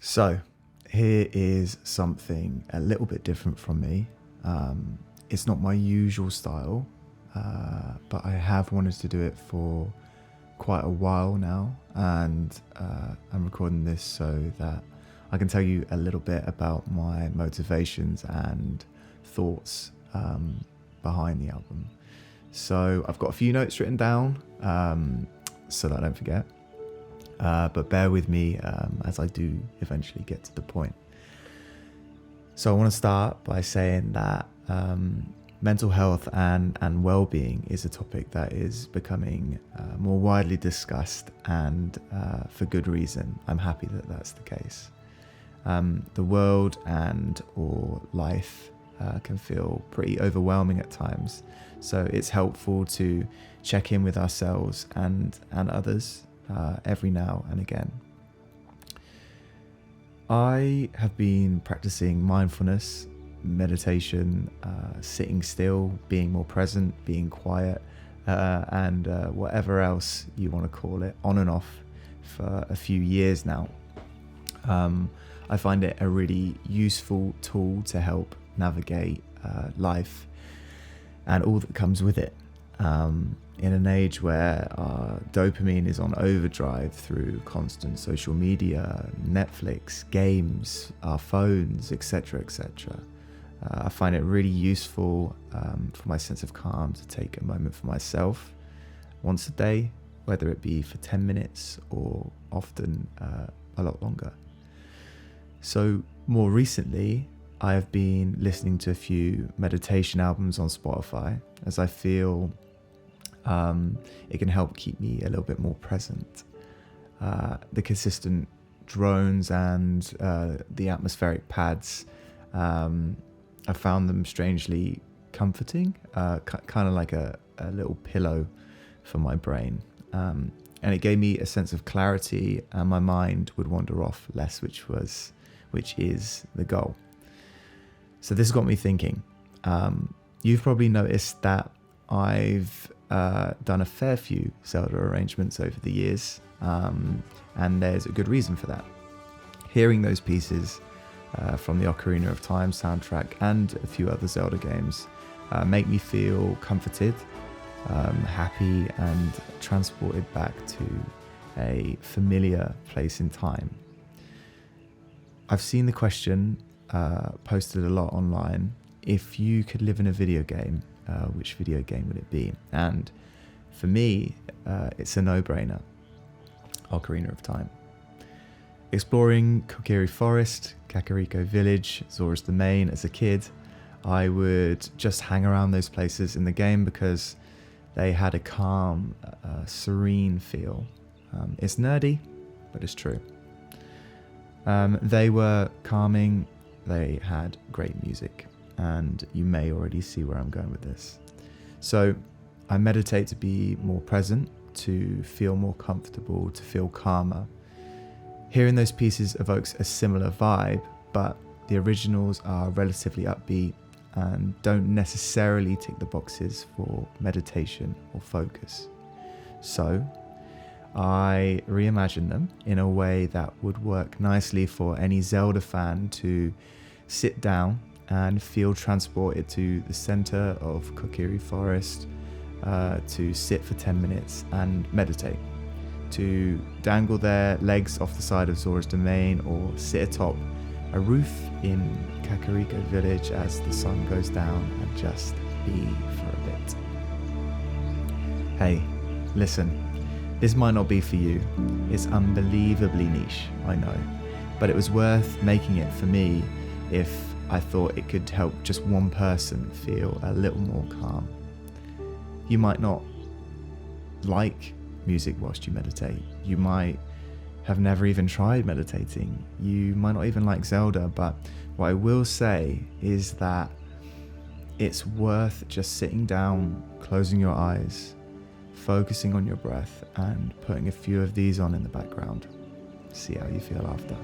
So here is something a little bit different from me. It's not my usual style, but I have wanted to do it for quite a while now, and I'm recording this so that I can tell you a little bit about my motivations and thoughts behind the album. So I've got a few notes written down so that I don't forget. But bear with me as I do eventually get to the point. So I want to start by saying that mental health and well-being is a topic that is becoming more widely discussed, and for good reason. I'm happy that that's the case. The world or life can feel pretty overwhelming at times, so it's helpful to check in with ourselves and others every now and again. I have been practicing mindfulness, meditation, sitting still, being more present, being quiet, and whatever else you want to call it, on and off for a few years now. I find it a really useful tool to help navigate life and all that comes with it. In an age where our dopamine is on overdrive through constant social media, Netflix, games, our phones, etc., etc., I find it really useful for my sense of calm to take a moment for myself once a day, whether it be for 10 minutes or often a lot longer. So more recently, I have been listening to a few meditation albums on Spotify, as I feel it can help keep me a little bit more present. The consistent drones and the atmospheric pads, I found them strangely comforting, kind of like a little pillow for my brain. And it gave me a sense of clarity, and my mind would wander off less, which is the goal. So this got me thinking. You've probably noticed that I've done a fair few Zelda arrangements over the years, and there's a good reason for that. Hearing those pieces from the Ocarina of Time soundtrack and a few other Zelda games make me feel comforted, happy, and transported back to a familiar place in time. I've seen the question posted a lot online: if you could live in a video game, which video game would it be? And for me, it's a no-brainer: Ocarina of Time. Exploring Kokiri Forest, Kakariko Village, Zora's Domain as a kid, I would just hang around those places in the game because they had a calm, serene feel. It's nerdy, but it's true. They were calming, they had great music, and you may already see where I'm going with this. So I meditate to be more present, to feel more comfortable, to feel calmer. Hearing those pieces evokes a similar vibe, but the originals are relatively upbeat and don't necessarily tick the boxes for meditation or focus. So I reimagined them in a way that would work nicely for any Zelda fan to sit down and feel transported to the center of Kokiri Forest, to sit for 10 minutes and meditate, to dangle their legs off the side of Zora's Domain, or sit atop a roof in Kakariko Village as the sun goes down and just be for a bit. Hey, listen, this might not be for you. It's unbelievably niche, I know, but it was worth making it for me if I thought it could help just one person feel a little more calm. You might not like music whilst you meditate. You might have never even tried meditating. You might not even like Zelda, but what I will say is that it's worth just sitting down, closing your eyes, focusing on your breath, and putting a few of these on in the background. See how you feel after.